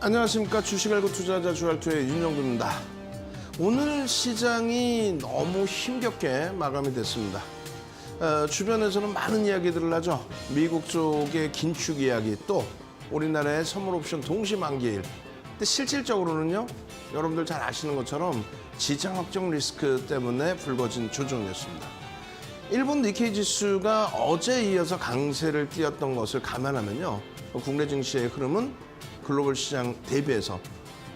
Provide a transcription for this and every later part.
안녕하십니까. 주식 알고 투자자 주알투의 윤정두입니다. 오늘 시장이 너무 힘겹게 마감이 됐습니다. 주변에서는 많은 이야기들을 하죠. 미국 쪽의 긴축 이야기, 또 우리나라의 선물옵션 동시 만기일. 근데 실질적으로는요, 여러분들 잘 아시는 것처럼 지정 확정 리스크 때문에 불거진 조정이었습니다. 일본 니케이 지수가 어제 이어서 강세를 띄었던 것을 감안하면요, 국내 증시의 흐름은 글로벌 시장 대비해서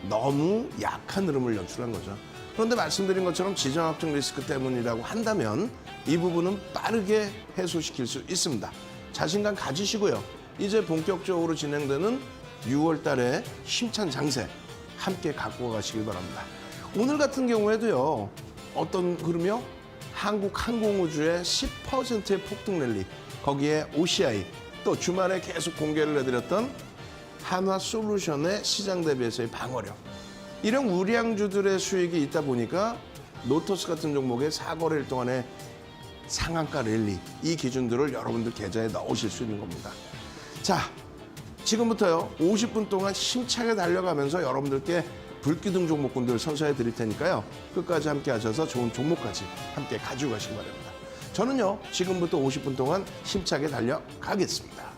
너무 약한 흐름을 연출한 거죠. 그런데 말씀드린 것처럼 지정 확정 리스크 때문이라고 한다면 이 부분은 빠르게 해소시킬 수 있습니다. 자신감 가지시고요. 이제 본격적으로 진행되는 6월 달에 힘찬 장세 함께 갖고 가시길 바랍니다. 오늘 같은 경우에도요, 어떤 흐름이요? 한국 항공우주의 10%의 폭등 랠리, 거기에 OCI, 또 주말에 계속 공개를 해드렸던 한화솔루션의 시장 대비해서의 방어력, 이런 우량주들의 수익이 있다 보니까 노토스 같은 종목의 4거래일 동안의 상한가 랠리, 이 기준들을 여러분들 계좌에 넣으실 수 있는 겁니다. 자, 지금부터요 50분 동안 힘차게 달려가면서 여러분들께 불기둥 종목군들 선사해 드릴 테니까요, 끝까지 함께 하셔서 좋은 종목까지 함께 가지고 가시기 바랍니다. 저는요 지금부터 50분 동안 힘차게 달려가겠습니다.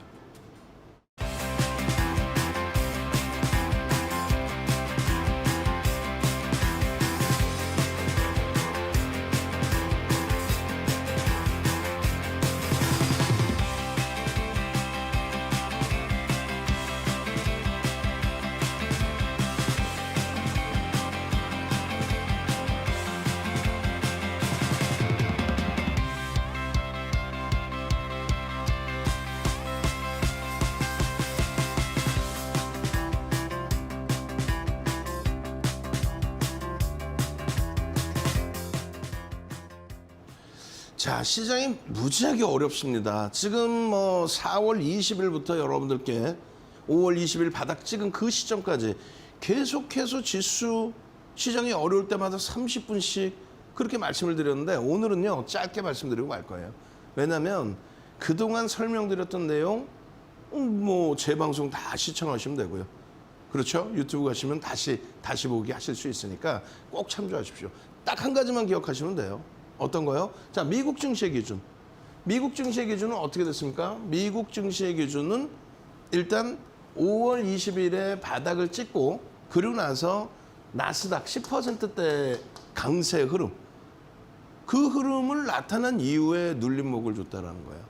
자, 시장이 무지하게 어렵습니다. 지금 4월 20일부터 여러분들께 5월 20일 바닥 찍은 그 시점까지 계속해서 지수 시장이 어려울 때마다 30분씩 그렇게 말씀을 드렸는데, 오늘은요 짧게 말씀드리고 말 거예요. 왜냐하면 그동안 설명드렸던 내용 재방송 다 시청하시면 되고요. 그렇죠? 유튜브 가시면 다시 보기 하실 수 있으니까 꼭 참조하십시오. 딱 한 가지만 기억하시면 돼요. 어떤 거요? 자, 미국 증시의 기준. 미국 증시의 기준은 어떻게 됐습니까? 미국 증시의 기준은 일단 5월 20일에 바닥을 찍고, 그리고 나서 나스닥 10%대 강세 흐름, 그 흐름을 나타난 이후에 눌림목을 줬다라는 거예요.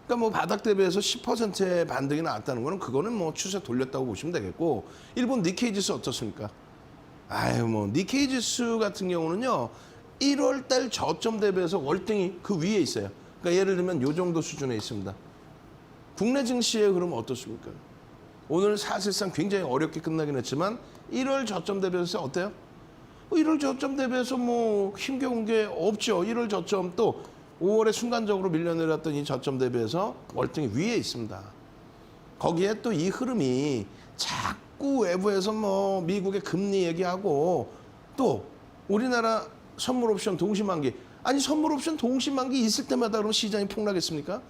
그러니까 바닥 대비해서 10%의 반등이 나왔다는 거는 그거는 추세 돌렸다고 보시면 되겠고, 일본 니케이 지수 어떻습니까? 니케이 지수 같은 경우는요, 1월 달 저점 대비해서 월등히 그 위에 있어요. 그러니까 예를 들면 이 정도 수준에 있습니다. 국내 증시의 흐름 어떻습니까? 오늘 사실상 굉장히 어렵게 끝나긴 했지만 1월 저점 대비해서 어때요? 1월 저점 대비해서 힘겨운 게 없죠. 1월 저점, 또 5월에 순간적으로 밀려내렸던 이 저점 대비해서 월등히 위에 있습니다. 거기에 또 이 흐름이 자꾸 외부에서 미국의 금리 얘기하고, 또 우리나라 선물옵션 동시만기, 아니 선물옵션 동시만기 있을 때마다 그럼 시장이 폭락했습니까?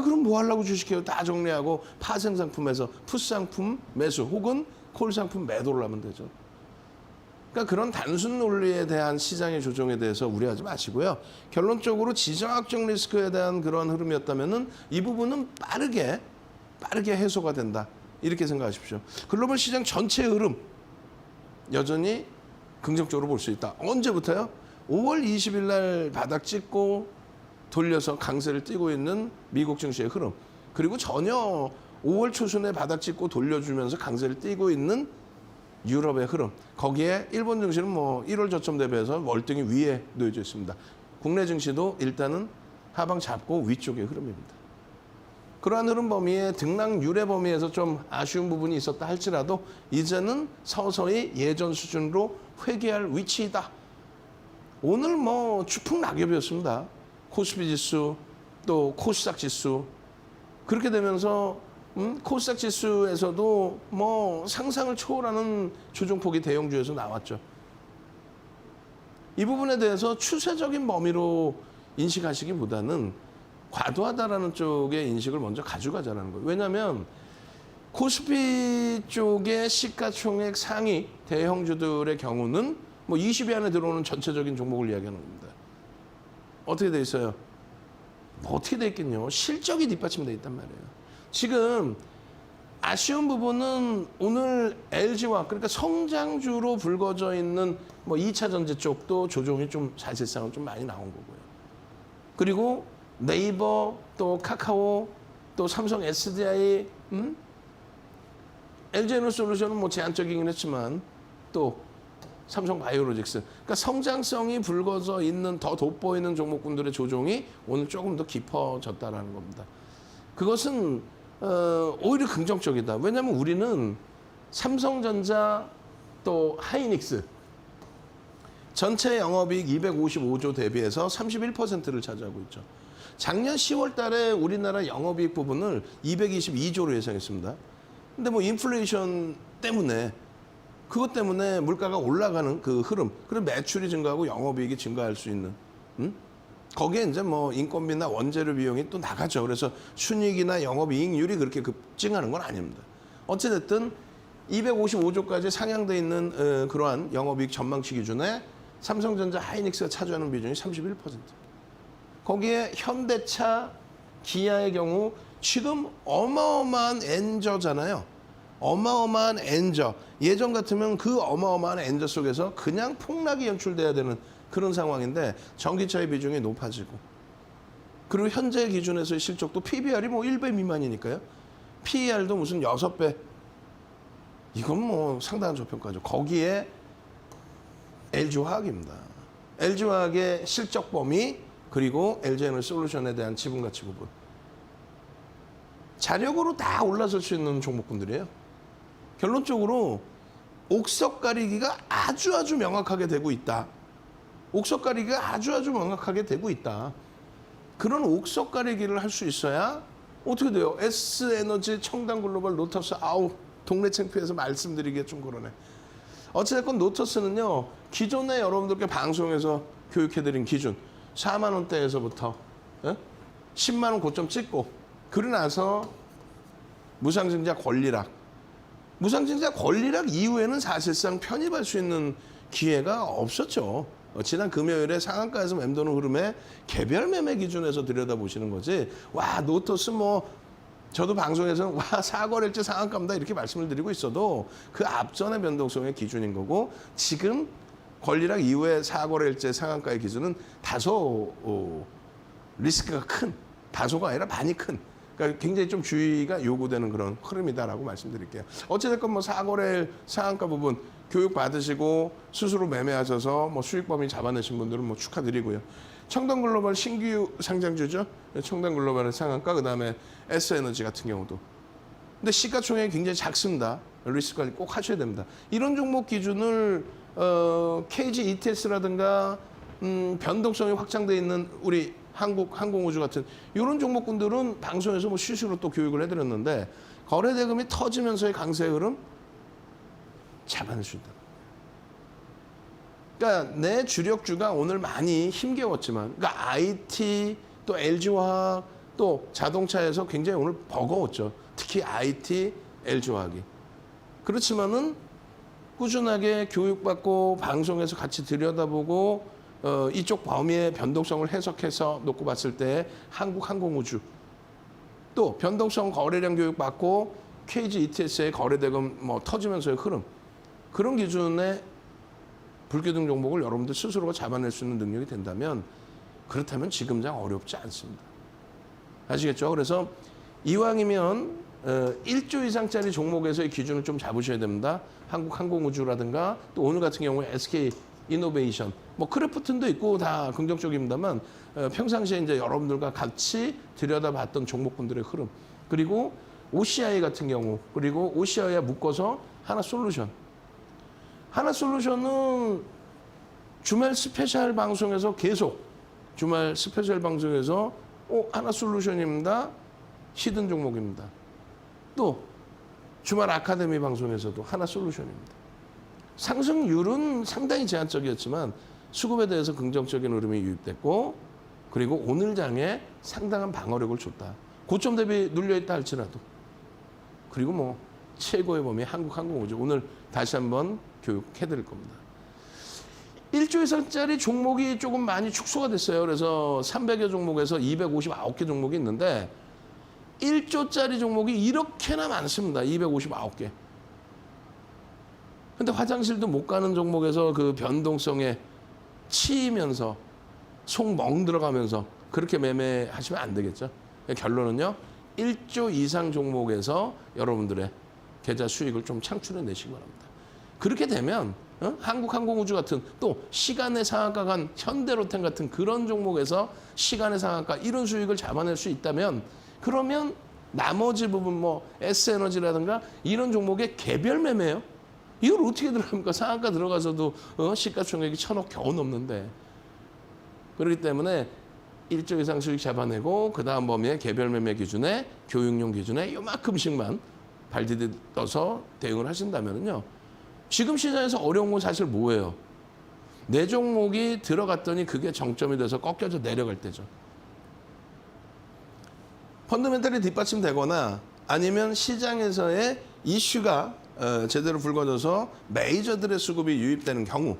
그럼 뭐 하려고 주식해요? 다 정리하고 파생상품에서 풋상품 매수 혹은 콜상품 매도를 하면 되죠. 그러니까 그런 단순 논리에 대한 시장의 조정에 대해서 우려하지 마시고요. 결론적으로 지정 확정 리스크에 대한 그런 흐름이었다면은 이 부분은 빠르게 해소가 된다, 이렇게 생각하십시오. 글로벌 시장 전체의 흐름 여전히 긍정적으로 볼 수 있다. 언제부터요? 5월 20일 날 바닥 찍고 돌려서 강세를 띄고 있는 미국 증시의 흐름, 그리고 전혀 5월 초순에 바닥 찍고 돌려주면서 강세를 띄고 있는 유럽의 흐름, 거기에 일본 증시는 1월 저점 대비해서 월등히 위에 놓여져 있습니다. 국내 증시도 일단은 하방 잡고 위쪽의 흐름입니다. 그러한 흐름 범위에 등락 유례 범위에서 좀 아쉬운 부분이 있었다 할지라도 이제는 서서히 예전 수준으로 회귀할 위치이다. 오늘 추풍낙엽이었습니다. 코스피 지수, 또 코스닥 지수. 그렇게 되면서 코스닥 지수에서도 상상을 초월하는 조정폭이 대형주에서 나왔죠. 이 부분에 대해서 추세적인 범위로 인식하시기보다는 과도하다라는 쪽의 인식을 먼저 가져가자는 거예요. 왜냐하면 코스피 쪽의 시가총액 상위 대형주들의 경우는 뭐 20위 안에 들어오는 전체적인 종목을 이야기하는 겁니다. 어떻게 돼 있어요? 뭐 어떻게 돼 있겠요? 실적이 뒷받침돼 있단 말이에요. 지금 아쉬운 부분은 오늘 LG화 그러니까 성장주로 불거져 있는 뭐 2차 전지 쪽도 조정이 좀 사실상은 좀 많이 나온 거고요. 그리고 네이버 또 카카오 또 삼성 SDI LG에너솔루션은 뭐 제한적이긴 했지만 또 삼성 바이오로직스 그러니까 성장성이 불거져 있는 더 돋보이는 종목군들의 조정이 오늘 조금 더 깊어졌다라는 겁니다. 그것은 오히려 긍정적이다. 왜냐하면 우리는 삼성전자 또 하이닉스 전체 영업이익 255조 대비해서 31%를 차지하고 있죠. 작년 10월 달에 우리나라 영업이익 부분을 222조로 예상했습니다. 근데 뭐 인플레이션 때문에 그것 때문에 물가가 올라가는 그 흐름, 그리고 매출이 증가하고 영업이익이 증가할 수 있는, 거기에 이제 뭐 인건비나 원재료 비용이 또 나가죠. 그래서 순이익이나 영업이익률이 그렇게 급증하는 건 아닙니다. 어찌됐든 255조까지 상향돼 있는 그러한 영업이익 전망치 기준에 삼성전자 하이닉스가 차지하는 비중이 31%. 거기에 현대차, 기아의 경우 지금 어마어마한 엔저잖아요. 어마어마한 엔저. 예전 같으면 그 어마어마한 엔저 속에서 그냥 폭락이 연출돼야 되는 그런 상황인데 전기차의 비중이 높아지고 그리고 현재 기준에서의 실적도 PBR이 뭐 1배 미만이니까요. PER도 무슨 6배. 이건 뭐 상당한 저평가죠. 거기에 LG화학입니다. LG화학의 실적 범위 그리고 LG에너솔루션에 대한 지분 가치 부분. 자력으로 다 올라설 수 있는 종목군들이에요. 결론적으로 옥석 가리기가 아주 명확하게 되고 있다. 옥석 가리기가 아주 명확하게 되고 있다. 그런 옥석 가리기를 할 수 있어야 어떻게 돼요? S에너지, 청담글로벌, 로터스 아우 동네 창피해서 말씀드리기가 좀 그러네. 어찌됐건 로터스는요. 기존에 여러분들께 방송에서 교육해드린 기준 4만 원대에서부터 10만 원 고점 찍고 그러고 나서 무상증자 권리락. 무상증자 권리락 이후에는 사실상 편입할 수 있는 기회가 없었죠. 지난 금요일에 상한가에서 맴도는 흐름에 개별 매매 기준에서 들여다보시는 거지. 와 노토스 뭐 저도 방송에서는 와 사거래일제 상한가입니다 이렇게 말씀을 드리고 있어도 그 앞전의 변동성의 기준인 거고 지금 권리락 이후에 사거래일제 상한가의 기준은 다소 리스크가 큰 다소가 아니라 많이 큰 그러니까 굉장히 좀 주의가 요구되는 그런 흐름이다라고 말씀드릴게요. 어찌됐건 뭐 사거래일 상한가 부분 교육 받으시고 스스로 매매하셔서 뭐 수익 범위 잡아내신 분들은 뭐 축하드리고요. 청담글로벌 신규 상장주죠. 청담글로벌의 상한가 그다음에 S에너지 같은 경우도. 근데 시가총액이 굉장히 작습니다. 리스크 관리 꼭 하셔야 됩니다. 이런 종목 기준을 KG ETS라든가 변동성이 확장돼 있는 우리 한국 항공우주 같은 이런 종목군들은 방송에서 뭐 실시로 또 교육을 해드렸는데 거래대금이 터지면서의 강세의 흐름 잡아낼 수 있다. 그러니까 내 주력주가 오늘 많이 힘겨웠지만 그러니까 IT 또 LG화학 또 자동차에서 굉장히 오늘 버거웠죠. 특히 IT, LG화학이. 그렇지만은 꾸준하게 교육받고 방송에서 같이 들여다보고 이쪽 범위의 변동성을 해석해서 놓고 봤을 때 한국항공우주 또 변동성 거래량 교육받고 KG ETS의 거래대금 뭐 터지면서의 흐름 그런 기준의 불규등 종목을 여러분들 스스로가 잡아낼 수 있는 능력이 된다면 그렇다면 지금장 어렵지 않습니다. 아시겠죠? 그래서 이왕이면 1조 이상짜리 종목에서의 기준을 좀 잡으셔야 됩니다. 한국항공우주라든가 또 오늘 같은 경우에 SK 이노베이션, 뭐 크래프튼도 있고 다 긍정적입니다만 평상시에 이제 여러분들과 같이 들여다봤던 종목분들의 흐름 그리고 OCI 같은 경우 그리고 OCI에 묶어서 하나솔루션. 하나솔루션은 주말 스페셜 방송에서 계속 주말 스페셜 방송에서 하나솔루션입니다. 히든 종목입니다. 또 주말 아카데미 방송에서도 하나솔루션입니다. 상승률은 상당히 제한적이었지만 수급에 대해서 긍정적인 흐름이 유입됐고 그리고 오늘 장에 상당한 방어력을 줬다. 고점 대비 눌려있다 할지라도 그리고 뭐 최고의 범위 한국항공우주. 오늘 다시 한번 교육해드릴 겁니다. 1조 이상짜리 종목이 조금 많이 축소가 됐어요. 그래서 300여 종목에서 259개 종목이 있는데 1조짜리 종목이 이렇게나 많습니다. 259개. 근데 화장실도 못 가는 종목에서 그 변동성에 치이면서 속 멍 들어가면서 그렇게 매매하시면 안 되겠죠. 결론은요. 1조 이상 종목에서 여러분들의 계좌 수익을 좀 창출해 내시기 바랍니다. 그렇게 되면 한국항공우주 같은 또 시간의 상한가 간 현대로템 같은 그런 종목에서 시간의 상한가 이런 수익을 잡아낼 수 있다면 그러면 나머지 부분 뭐 S에너지라든가 이런 종목의 개별 매매예요. 이걸 어떻게 들어갑니까? 상한가 들어가서도 시가총액이 1,000억 겨우 넘는데. 그렇기 때문에 1조 이상 수익 잡아내고 그 다음 범위의 개별 매매 기준에 교육용 기준에 요만큼씩만 발디뎌서 대응을 하신다면요. 지금 시장에서 어려운 건 사실 뭐예요? 내 종목이 들어갔더니 그게 정점이 돼서 꺾여져 내려갈 때죠. 펀더멘탈이 뒷받침되거나 아니면 시장에서의 이슈가 제대로 불거져서 메이저들의 수급이 유입되는 경우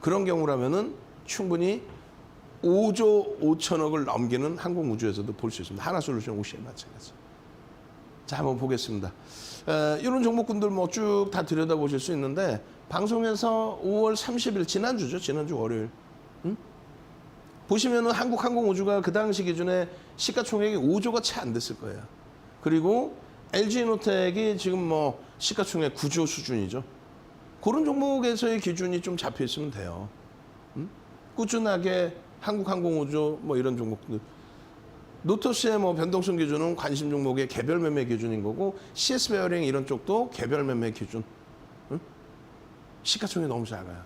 그런 경우라면은 충분히 5조 5천억을 넘기는 항공우주에서도 볼 수 있습니다. 하나솔루션 OCI 마찬가지. 자, 한번 보겠습니다. 이런 종목군들 뭐 쭉 다 들여다보실 수 있는데 방송에서 5월 30일 지난주죠. 지난주 월요일. 보시면은 한국항공우주가 그 당시 기준에 시가총액이 5조가 채 안 됐을 거예요. 그리고 LG노텍이 지금 뭐 시가총액 9조 수준이죠. 그런 종목에서의 기준이 좀 잡혀 있으면 돼요. 꾸준하게 한국항공우주 뭐 이런 종목들. 노토스의 뭐 변동성 기준은 관심 종목의 개별 매매 기준인 거고 CS 베어링 이런 쪽도 개별 매매 기준. 시가총액이 너무 작아요.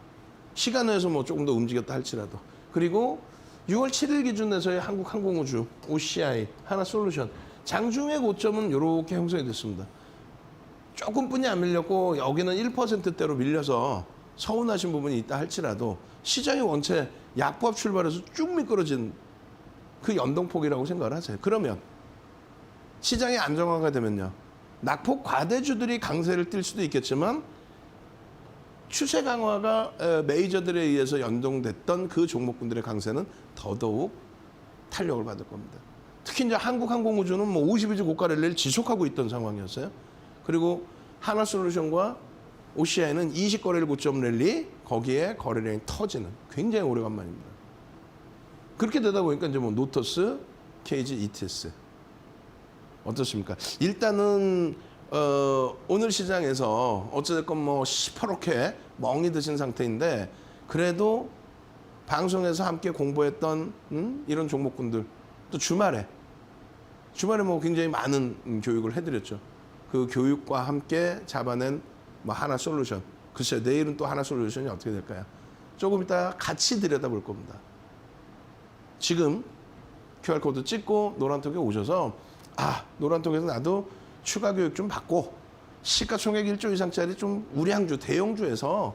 시간 내에서 뭐 조금 더 움직였다 할지라도. 그리고 6월 7일 기준에서의 한국항공우주, OCI, 하나솔루션 장중의 고점은 이렇게 형성이 됐습니다. 조금뿐이 안 밀렸고 여기는 1%대로 밀려서 서운하신 부분이 있다 할지라도 시장이 원체 약보합 출발해서 쭉 미끄러진 그 연동폭이라고 생각을 하세요. 그러면 시장이 안정화가 되면요. 낙폭 과대주들이 강세를 띨 수도 있겠지만 추세 강화가 메이저들에 의해서 연동됐던 그 종목군들의 강세는 더더욱 탄력을 받을 겁니다. 특히 이제 한국항공우주는 뭐 52주 고가 랠리를 지속하고 있던 상황이었어요. 그리고 하나솔루션과 OCI는 20거래일 고점 랠리 거기에 거래량이 터지는 굉장히 오래간만입니다. 그렇게 되다 보니까 이제 뭐 노토스, KG, ETS 어떻습니까? 일단은 오늘 시장에서 어찌됐건 뭐 시퍼렇게 멍이 드신 상태인데 그래도 방송에서 함께 공부했던 이런 종목군들 또 주말에 뭐 굉장히 많은 교육을 해드렸죠. 그 교육과 함께 잡아낸 뭐 하나솔루션. 글쎄요, 내일은 또 하나솔루션이 어떻게 될까요? 조금 이따 같이 들여다볼 겁니다. 지금 QR코드 찍고 노란톡에 오셔서 노란톡에서 나도 추가 교육 좀 받고 시가총액 1조 이상짜리 좀 우량주, 대형주에서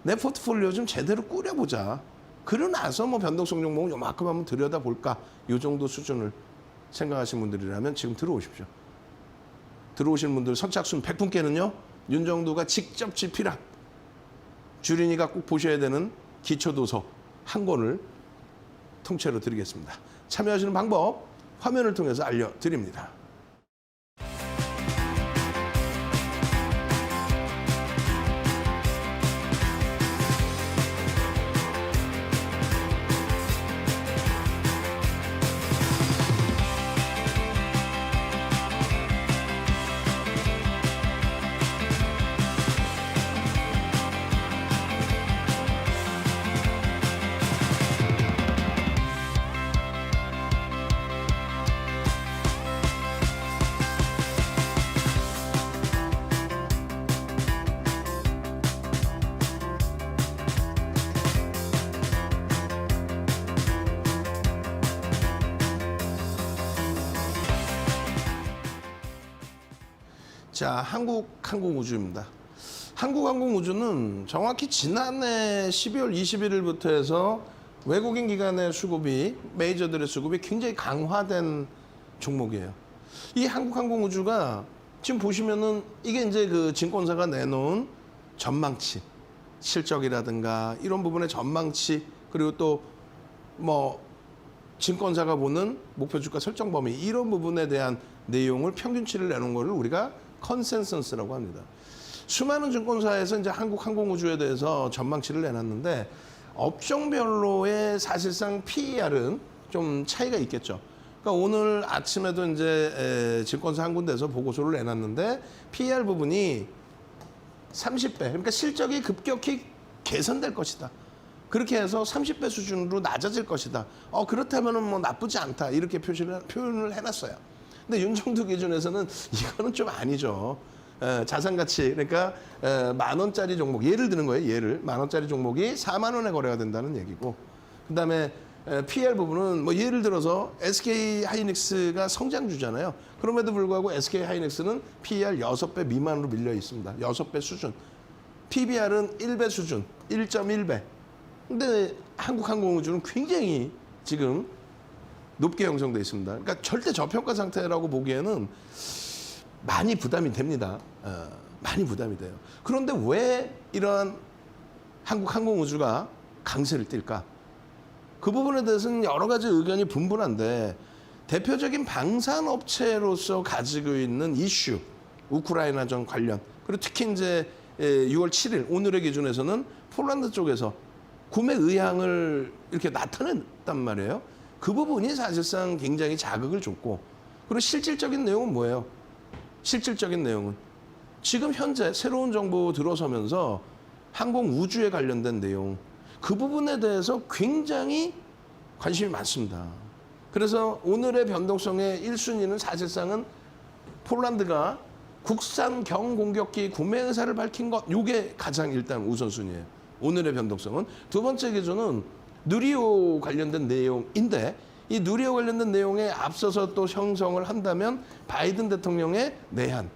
내 포트폴리오 좀 제대로 꾸려보자. 그러고 나서 뭐 변동성 종목은 요만큼 한번 들여다볼까. 요 정도 수준을 생각하시는 분들이라면 지금 들어오십시오. 들어오시는 분들 선착순 100분께는요. 윤정두가 직접 집필한 주린이가 꼭 보셔야 되는 기초도서 한 권을 통째로 드리겠습니다. 참여하시는 방법 화면을 통해서 알려드립니다. 자, 한국항공우주입니다. 한국항공우주는 정확히 지난해 12월 21일부터 해서 외국인 기관의 수급이, 메이저들의 수급이 굉장히 강화된 종목이에요. 이 한국항공우주가 지금 보시면은 이게 이제 그 증권사가 내놓은 전망치, 실적이라든가 이런 부분의 전망치, 그리고 또 뭐 증권사가 보는 목표 주가 설정 범위 이런 부분에 대한 내용을 평균치를 내놓은 거를 우리가 컨센서스라고 합니다. 수많은 증권사에서 이제 한국항공우주에 대해서 전망치를 내놨는데 업종별로의 사실상 PER은 좀 차이가 있겠죠. 그러니까 오늘 아침에도 이제 증권사 한 군데에서 보고서를 내놨는데 PER 부분이 30배, 그러니까 실적이 급격히 개선될 것이다. 그렇게 해서 30배 수준으로 낮아질 것이다. 그렇다면은 뭐 나쁘지 않다. 이렇게 표현을 해놨어요. 근데 윤정두 기준에서는 이거는 좀 아니죠. 자산 가치, 그러니까 10,000원짜리 종목, 예를 드는 거예요. 예를 10,000원짜리 종목이 40,000원에 거래가 된다는 얘기고, 그다음에 PL 부분은 뭐 예를 들어서 SK 하이닉스가 성장주잖아요. 그럼에도 불구하고 SK 하이닉스는 PER 6배 미만으로 밀려 있습니다. 6배 수준. PBR은 1배 수준, 1.1배. 근데 한국항공우주는 굉장히 지금 높게 형성돼 있습니다. 그러니까 절대 저평가 상태라고 보기에는 많이 부담이 됩니다. 많이 부담이 돼요. 그런데 왜 이러한 한국항공우주가 강세를 띨까? 그 부분에 대해서는 여러 가지 의견이 분분한데 대표적인 방산업체로서 가지고 있는 이슈, 우크라이나전 관련, 그리고 특히 이제 6월 7일 오늘의 기준에서는 폴란드 쪽에서 구매 의향을 이렇게 나타냈단 말이에요. 그 부분이 사실상 굉장히 자극을 줬고, 그리고 실질적인 내용은 뭐예요? 실질적인 내용은 지금 현재 새로운 정부 들어서면서 항공 우주에 관련된 내용, 그 부분에 대해서 굉장히 관심이 많습니다. 그래서 오늘의 변동성의 1순위는 사실상은 폴란드가 국산 경공격기 구매 의사를 밝힌 것, 이게 가장 일단 우선순위예요. 오늘의 변동성은. 두 번째 기준은 누리호 관련된 내용인데, 이 누리호 관련된 내용에 앞서서 또 형성을 한다면 바이든 대통령의 내한.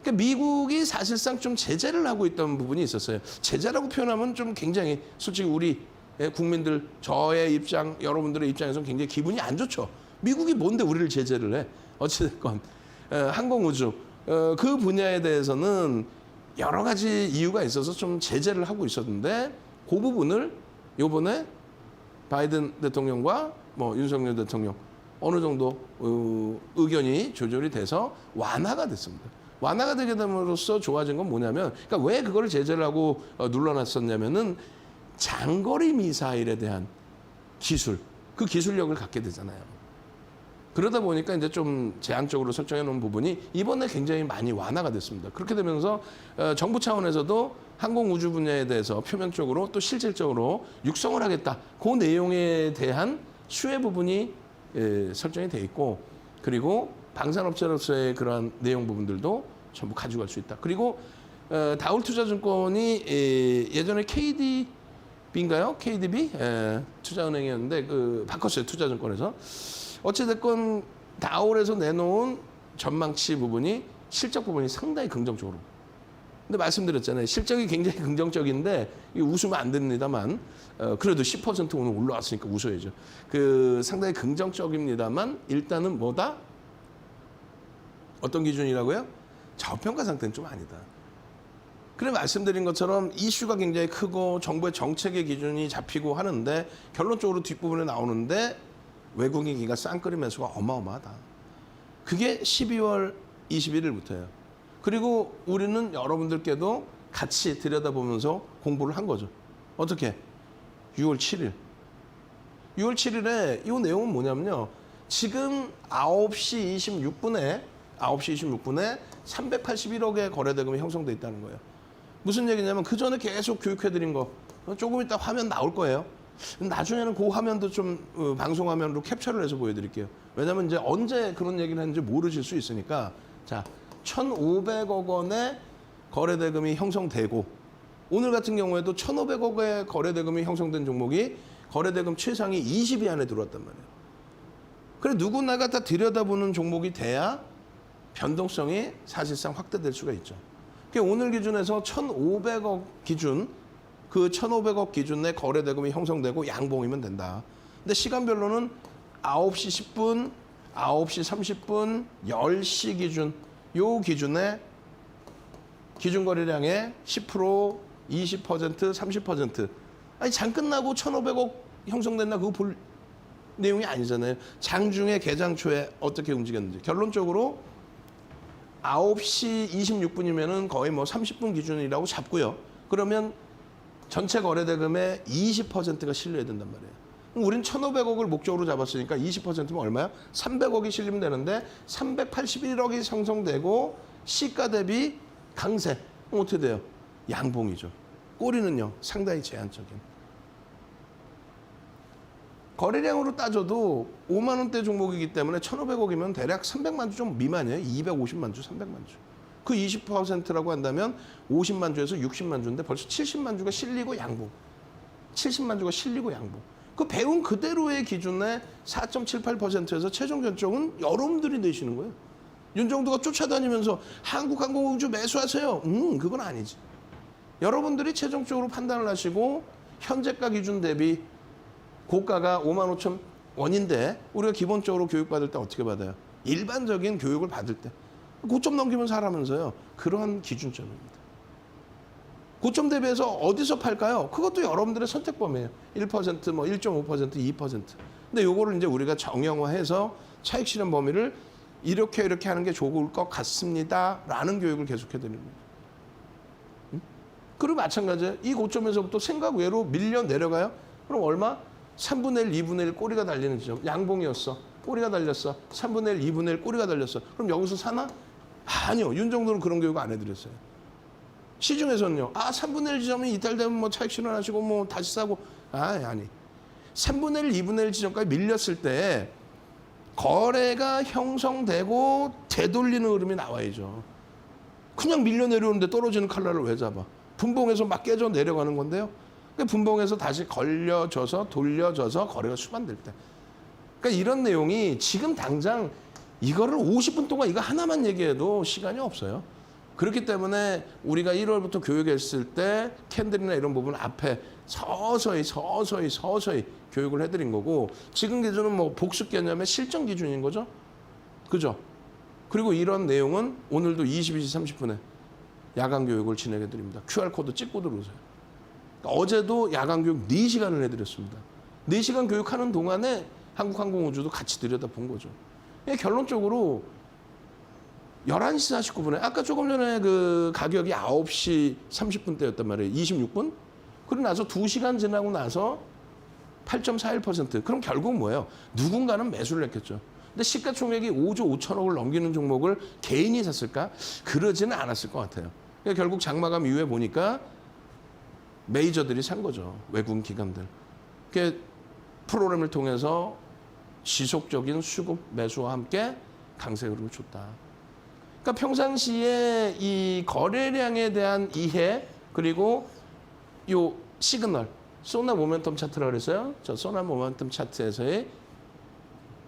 그러니까 미국이 사실상 좀 제재를 하고 있던 부분이 있었어요. 제재라고 표현하면 좀 굉장히 솔직히 우리 국민들, 저의 입장, 여러분들의 입장에서는 굉장히 기분이 안 좋죠. 미국이 뭔데 우리를 제재를 해. 어찌됐건 항공우주 그 분야에 대해서는 여러 가지 이유가 있어서 좀 제재를 하고 있었는데, 그 부분을 이번에 바이든 대통령과 뭐 윤석열 대통령 어느 정도 의견이 조절이 돼서 완화가 됐습니다. 완화가 되게 됨으로써 좋아진 건 뭐냐면, 그러니까 왜 그걸 제재를 하고 눌러놨었냐면은 장거리 미사일에 대한 기술, 그 기술력을 갖게 되잖아요. 그러다 보니까 이제 좀 제한적으로 설정해 놓은 부분이 이번에 굉장히 많이 완화가 됐습니다. 그렇게 되면서 정부 차원에서도 항공우주 분야에 대해서 표면적으로 또 실질적으로 육성을 하겠다. 그 내용에 대한 수혜 부분이 설정이 돼 있고, 그리고 방산업체로서의 그러한 내용 부분들도 전부 가져갈 수 있다. 그리고 다울투자증권이 예전에 KDB인가요? KDB 투자은행이었는데 바꿨어요. 투자증권에서. 어찌됐건 다울에서 내놓은 전망치 부분이, 실적 부분이 상당히 긍정적으로. 근데 말씀드렸잖아요. 실적이 굉장히 긍정적인데 웃으면 안 됩니다만, 그래도 10% 오늘 올라왔으니까 웃어야죠. 상당히 긍정적입니다만 일단은 뭐다? 어떤 기준이라고요? 저평가 상태는 좀 아니다. 그래 말씀드린 것처럼 이슈가 굉장히 크고 정부의 정책의 기준이 잡히고 하는데 결론적으로 뒷부분에 나오는데 외국인 기관 쌍끌이 매수가 어마어마하다. 그게 12월 21일부터예요. 그리고 우리는 여러분들께도 같이 들여다보면서 공부를 한 거죠. 어떻게? 6월 7일. 6월 7일에 이 내용은 뭐냐면요. 지금 9시 26분에 381억의 거래대금이 형성돼 있다는 거예요. 무슨 얘기냐면 그 전에 계속 교육해드린 거 조금 이따 화면 나올 거예요. 나중에는 그 화면도 좀 방송 화면으로 캡처를 해서 보여드릴게요. 왜냐하면 이제 언제 그런 얘기를 했는지 모르실 수 있으니까. 자, 1,500억 원의 거래대금이 형성되고, 오늘 같은 경우에도 1,500억의 거래대금이 형성된 종목이 거래대금 최상위 20위 안에 들어왔단 말이에요. 그래 누구나가 다 들여다보는 종목이 돼야 변동성이 사실상 확대될 수가 있죠. 그러니까 오늘 기준에서 1,500억 기준, 그 1,500억 기준의 거래대금이 형성되고 양봉이면 된다. 근데 시간별로는 9시 10분, 9시 30분, 10시 기준 요 기준에 기준 거래량의 10%, 20%, 30%. 아니 장 끝나고 1,500억 형성됐나 그거 볼 내용이 아니잖아요. 장중에 개장 초에 어떻게 움직였는지. 결론적으로 9시 26분이면은 거의 뭐 30분 기준이라고 잡고요. 그러면 전체 거래대금의 20%가 실려야 된단 말이에요. 그럼 우린 1,500억을 목적으로 잡았으니까 20%면 얼마야? 300억이 실리면 되는데 381억이 형성되고 시가 대비 강세. 그럼 어떻게 돼요? 양봉이죠. 꼬리는요. 상당히 제한적인. 거래량으로 따져도 5만 원대 종목이기 때문에 1,500억이면 대략 300만 주 좀 미만이에요. 250만 주, 300만 주. 그 20%라고 한다면 50만 주에서 60만 주인데 벌써 70만 주가 실리고 양봉. 70만 주가 실리고 양봉. 그 배운 그대로의 기준에 4.78%에서 최종 결정은 여러분들이 내시는 거예요. 윤정도가 쫓아다니면서 한국항공우주 매수하세요. 그건 아니지. 여러분들이 최종적으로 판단을 하시고 현재가 기준 대비 고가가 5만 5천 원인데 우리가 기본적으로 교육받을 때 어떻게 받아요? 일반적인 교육을 받을 때 고점 넘기면 사라면서요. 그런 기준점입니다. 고점 대비해서 어디서 팔까요? 그것도 여러분들의 선택 범위예요. 1%, 뭐 1.5%, 2%. 근데 요거를 이제 우리가 정형화해서 차익 실현 범위를 이렇게 하는 게 좋을 것 같습니다라는 교육을 계속해 드립니다. 그리고 마찬가지예요. 이 고점에서부터 생각 외로 밀려 내려가요. 그럼 얼마? 3분의 1, 2분의 1 꼬리가 달리는 지점. 양봉이었어. 꼬리가 달렸어. 3분의 1, 2분의 1 꼬리가 달렸어. 그럼 여기서 사나? 아니요. 윤정도는 그런 교육 안 해드렸어요. 시중에서는요. 3분의 1 지점이 이탈되면 뭐 차익 실현하시고 뭐 다시 사고. 아니. 3분의 1, 2분의 1 지점까지 밀렸을 때 거래가 형성되고 되돌리는 흐름이 나와야죠. 그냥 밀려 내려오는데 떨어지는 칼날을 왜 잡아? 분봉에서 막 깨져 내려가는 건데요. 분봉에서 다시 걸려져서 돌려져서 거래가 수반될 때. 그러니까 이런 내용이 지금 당장 이거를 50분 동안 이거 하나만 얘기해도 시간이 없어요. 그렇기 때문에 우리가 1월부터 교육했을 때 캔들이나 이런 부분 앞에 서서히 교육을 해드린 거고 지금 기준은 뭐 복습 개념의 실전 기준인 거죠. 그죠? 그리고 이런 내용은 오늘도 22시 30분에 야간 교육을 진행해 드립니다. QR코드 찍고 들어오세요. 그러니까 어제도 야간 교육 4시간을 해드렸습니다. 4시간 교육하는 동안에 한국항공우주도 같이 들여다본 거죠. 결론적으로 11시 49분에 아까 조금 전에 그 가격이 9시 30분대였단 말이에요. 26분? 그러고 나서 2시간 지나고 나서 8.41%. 그럼 결국 뭐예요? 누군가는 매수를 했겠죠. 근데 시가총액이 5조 5천억을 넘기는 종목을 개인이 샀을까? 그러지는 않았을 것 같아요. 그러니까 결국 장마감 이후에 보니까 메이저들이 산 거죠. 외국인 기관들. 그게 프로그램을 통해서 지속적인 수급 매수와 함께 강세 흐름을 줬다. 그러니까 평상시에 이 거래량에 대한 이해 그리고 요 시그널 소나 모멘텀 차트라고 그랬어요. 저 소나 모멘텀 차트에서의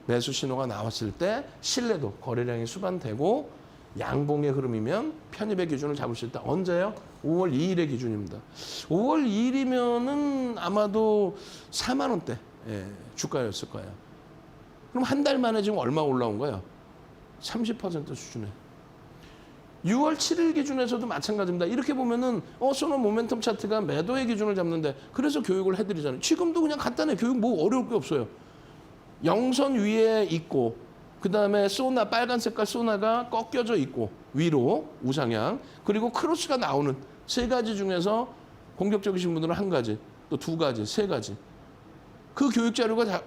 매수 신호가 나왔을 때 신뢰도 거래량이 수반되고 양봉의 흐름이면 편입의 기준을 잡을 수 있다. 언제요? 5월 2일의 기준입니다. 5월 2일이면은 아마도 4만 원대 주가였을 거예요. 그럼 한 달 만에 지금 얼마 올라온 거예요? 30% 수준에. 6월 7일 기준에서도 마찬가지입니다. 이렇게 보면은 소나 모멘텀 차트가 매도의 기준을 잡는데 그래서 교육을 해드리잖아요. 지금도 그냥 간단해. 교육 뭐 어려울 게 없어요. 영선 위에 있고 그다음에 소나 빨간 색깔 소나가 꺾여져 있고 위로 우상향 그리고 크로스가 나오는 세 가지 중에서 공격적이신 분들은 한 가지 또 두 가지 세 가지 그 교육 자료가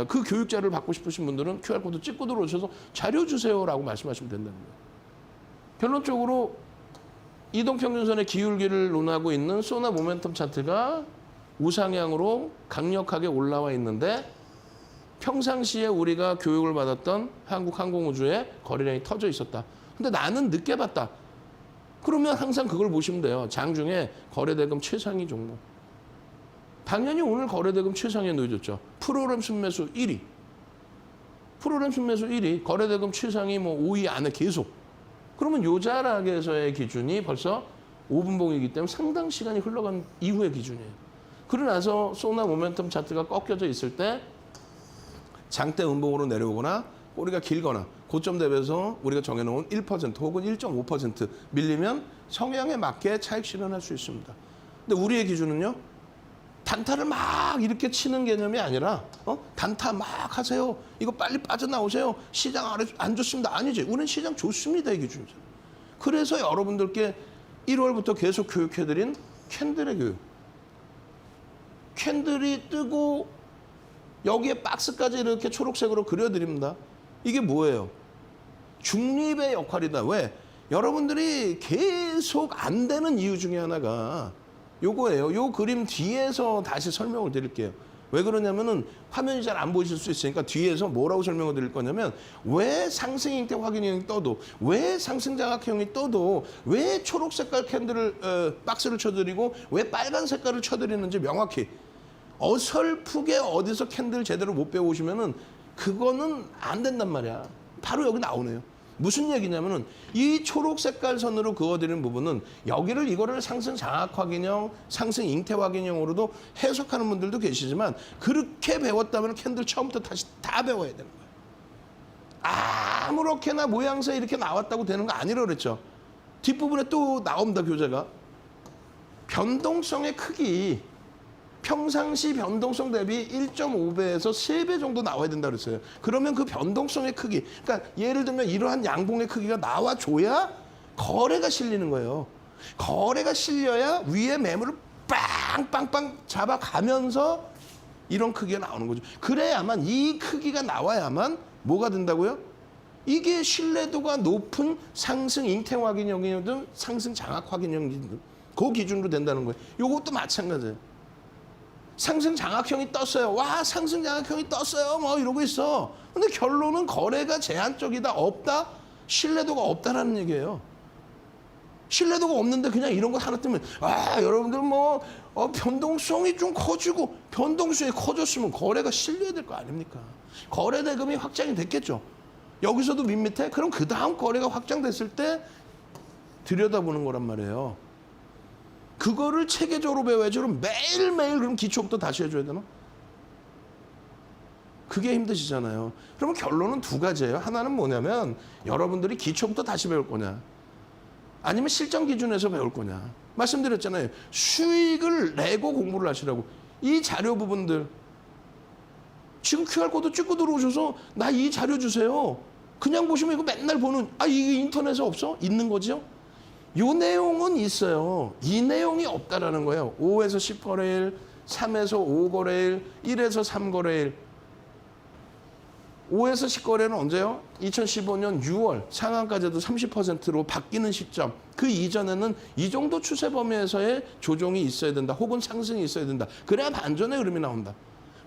그 교육 자료를 받고 싶으신 분들은 QR코드 찍고 들어오셔서 자료 주세요라고 말씀하시면 된다는 거예요. 결론적으로 이동평균선의 기울기를 논하고 있는 소나 모멘텀 차트가 우상향으로 강력하게 올라와 있는데 평상시에 우리가 교육을 받았던 한국항공우주의 거래량이 터져 있었다. 근데 나는 늦게 봤다. 그러면 항상 그걸 보시면 돼요. 장중에 거래대금 최상위 종목. 당연히 오늘 거래대금 최상위에 놓여졌죠. 프로그램 순매수 1위. 프로그램 순매수 1위. 거래대금 최상위 뭐 5위 안에 계속. 그러면 요 자락에서의 기준이 벌써 5분봉이기 때문에 상당 시간이 흘러간 이후의 기준이에요. 그러고 나서 소나 모멘텀 차트가 꺾여져 있을 때 장대 음봉으로 내려오거나 꼬리가 길거나 고점 대비해서 우리가 정해놓은 1% 혹은 1.5% 밀리면 성향에 맞게 차익 실현할 수 있습니다. 근데 우리의 기준은요. 단타를 막 이렇게 치는 개념이 아니라 단타 막 하세요. 이거 빨리 빠져나오세요. 시장 안 좋습니다. 아니지. 우리는 시장 좋습니다. 이 기준이죠. 그래서 여러분들께 1월부터 계속 교육해드린 캔들의 교육. 캔들이 뜨고 여기에 박스까지 이렇게 초록색으로 그려드립니다. 이게 뭐예요? 중립의 역할이다. 왜? 여러분들이 계속 안 되는 이유 중에 하나가 요거예요. 요 그림 뒤에서 다시 설명을 드릴게요. 왜 그러냐면은 화면이 잘 안 보이실 수 있으니까 뒤에서 뭐라고 설명을 드릴 거냐면 왜 상승 형태 확인형이 떠도 왜 상승 장악형이 떠도 왜 초록 색깔 캔들을 박스를 쳐드리고 왜 빨간 색깔을 쳐드리는지 명확히 어설프게 어디서 캔들 제대로 못 배우시면은 그거는 안 된단 말이야. 바로 여기 나오네요. 무슨 얘기냐면은 이 초록 색깔 선으로 그어드리는 부분은 여기를 이거를 상승 장악 확인형, 상승 잉태 확인형으로도 해석하는 분들도 계시지만 그렇게 배웠다면 캔들 처음부터 다시 다 배워야 되는 거예요. 아무렇게나 모양새 이렇게 나왔다고 되는 거 아니라 그랬죠. 뒷부분에 또 나옵니다, 교재가. 변동성의 크기. 평상시 변동성 대비 1.5배에서 3배 정도 나와야 된다 그랬어요. 그러면 그 변동성의 크기, 그러니까 예를 들면 이러한 양봉의 크기가 나와줘야 거래가 실리는 거예요. 거래가 실려야 위에 매물을 빵빵빵 잡아가면서 이런 크기가 나오는 거죠. 그래야만 이 크기가 나와야만 뭐가 된다고요? 이게 신뢰도가 높은 상승 잉태 확인형이든 상승 장악 확인형이든 그 기준으로 된다는 거예요. 이것도 마찬가지예요. 상승 장악형이 떴어요. 와, 상승 장악형이 떴어요. 뭐 이러고 있어. 근데 결론은 거래가 제한적이다, 없다, 신뢰도가 없다라는 얘기예요. 신뢰도가 없는데 그냥 이런 거 하나 뜨면 여러분들 뭐 변동성이 좀 커지고 변동성이 커졌으면 거래가 실려야 될 거 아닙니까? 거래 대금이 확장이 됐겠죠. 여기서도 밋밋해? 그럼 그 다음 거래가 확장됐을 때 들여다보는 거란 말이에요. 그거를 체계적으로 배워야지. 그럼 매일매일 그럼 기초부터 다시 해줘야 되나? 그게 힘드시잖아요. 그러면 결론은 두 가지예요. 하나는 뭐냐면 여러분들이 기초부터 다시 배울 거냐. 아니면 실전 기준에서 배울 거냐. 말씀드렸잖아요. 수익을 내고 공부를 하시라고. 이 자료 부분들. 지금 QR코드 찍고 들어오셔서 나 이 자료 주세요. 그냥 보시면 이거 맨날 보는 이게 인터넷에 없어? 있는 거죠? 요 내용은 있어요. 이 내용이 없다라는 거예요. 5에서 10거래일, 3에서 5거래일, 1에서 3거래일. 5에서 10거래일은 언제요? 2015년 6월 상한가제도 30%로 바뀌는 시점. 그 이전에는 이 정도 추세 범위에서의 조정이 있어야 된다. 혹은 상승이 있어야 된다. 그래야 반전의 흐름이 나온다.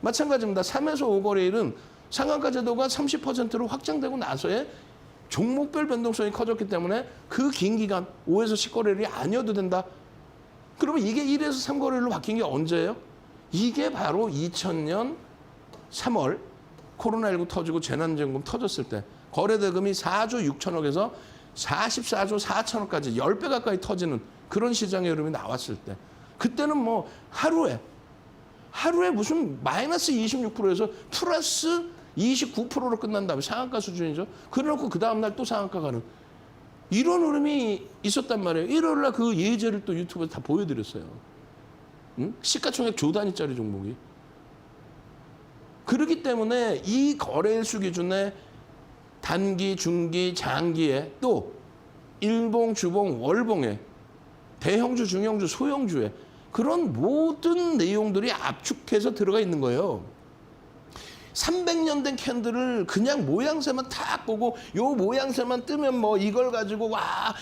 마찬가지입니다. 3에서 5거래일은 상한가제도가 30%로 확장되고 나서의 종목별 변동성이 커졌기 때문에 그 긴 기간 5에서 10거래일이 아니어도 된다. 그러면 이게 1에서 3거래일로 바뀐 게 언제예요? 이게 바로 2000년 3월 코로나19 터지고 재난지원금 터졌을 때 거래대금이 4조 6천억에서 44조 4천억까지 10배 가까이 터지는 그런 시장의 흐름이 나왔을 때 그때는 뭐 하루에 무슨 마이너스 26%에서 플러스 29%로 끝난 다음에 상한가 수준이죠. 그래놓고 그 다음날 또 상한가 가는 이런 흐름이 있었단 말이에요. 일요일날 그 예제를 또 유튜브에서 다 보여드렸어요. 응? 시가총액 조 단위짜리 종목이. 그렇기 때문에 이 거래일수 기준에 단기, 중기, 장기에 또 일봉, 주봉, 월봉에 대형주, 중형주, 소형주에 그런 모든 내용들이 압축해서 들어가 있는 거예요. 300년 된 캔들을 그냥 모양새만 딱 보고 요 모양새만 뜨면 뭐 이걸 가지고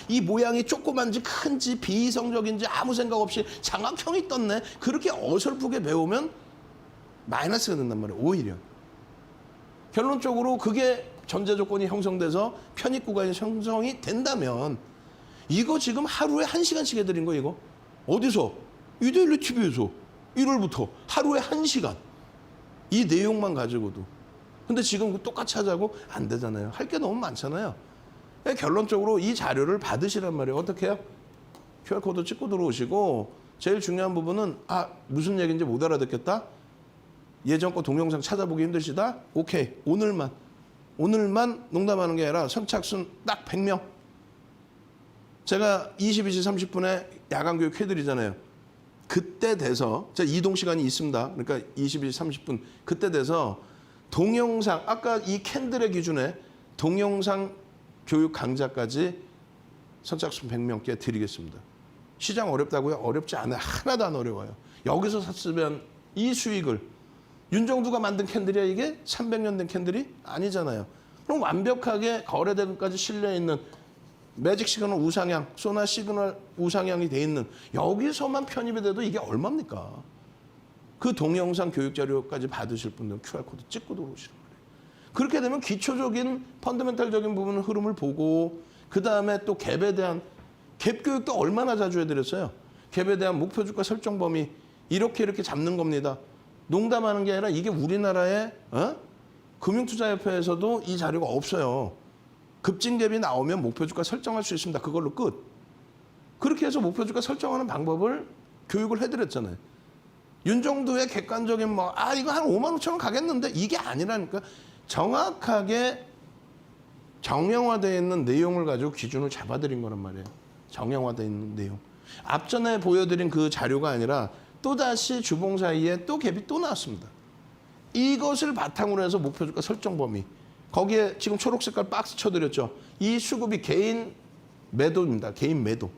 이 모양이 조그만지 큰지 비이성적인지 아무 생각 없이 장악형이 떴네. 그렇게 어설프게 배우면 마이너스가 된단 말이에요. 오히려. 결론적으로 그게 전제 조건이 형성돼서 편입 구간이 형성이 된다면 이거 지금 하루에 1시간씩 해드린 거 이거. 어디서? 이데일리 TV에서 1월부터 하루에 1시간. 이 내용만 가지고도. 근데 지금 똑같이 하자고 안 되잖아요. 할 게 너무 많잖아요. 결론적으로 이 자료를 받으시란 말이에요. 어떻게 해요? QR코드 찍고 들어오시고 제일 중요한 부분은 무슨 얘기인지 못 알아듣겠다? 예전 거 동영상 찾아보기 힘드시다? 오케이. 오늘만 오늘만 농담하는 게 아니라 선착순 딱 100명. 제가 22시 30분에 야간 교육 해드리잖아요. 그때 돼서 제가 이동 시간이 있습니다. 그러니까 22시 30분 그때 돼서 동영상 아까 이 캔들의 기준에 동영상 교육 강좌까지 선착순 100명께 드리겠습니다. 시장 어렵다고요? 어렵지 않아요. 하나도 안 어려워요. 여기서 샀으면 이 수익을 윤정두가 만든 캔들이야 이게? 300년 된 캔들이? 아니잖아요. 그럼 완벽하게 거래대금까지 실려있는 매직 시그널 우상향, 소나 시그널 우상향이 돼 있는 여기서만 편입이 돼도 이게 얼마입니까? 그 동영상 교육 자료까지 받으실 분들은 QR코드 찍고 들어오시는 거예요. 그렇게 되면 기초적인 펀더멘탈적인 부분 흐름을 보고 그다음에 또 갭에 대한 갭 교육도 얼마나 자주 해드렸어요. 갭에 대한 목표 주가 설정 범위 이렇게 잡는 겁니다. 농담하는 게 아니라 이게 우리나라의 금융투자협회에서도 이 자료가 없어요. 급진갭이 나오면 목표 주가 설정할 수 있습니다. 그걸로 끝. 그렇게 해서 목표 주가 설정하는 방법을 교육을 해드렸잖아요. 윤정두의 객관적인 이거 한 5만 5천 원 가겠는데 이게 아니라니까. 정확하게 정형화되어 있는 내용을 가지고 기준을 잡아드린 거란 말이에요. 정형화되어 있는 내용. 앞전에 보여드린 그 자료가 아니라 또다시 주봉 사이에 또 갭이 또 나왔습니다. 이것을 바탕으로 해서 목표 주가 설정 범위. 거기에 지금 초록 색깔 박스 쳐드렸죠. 이 수급이 개인 매도입니다. 개인 매도.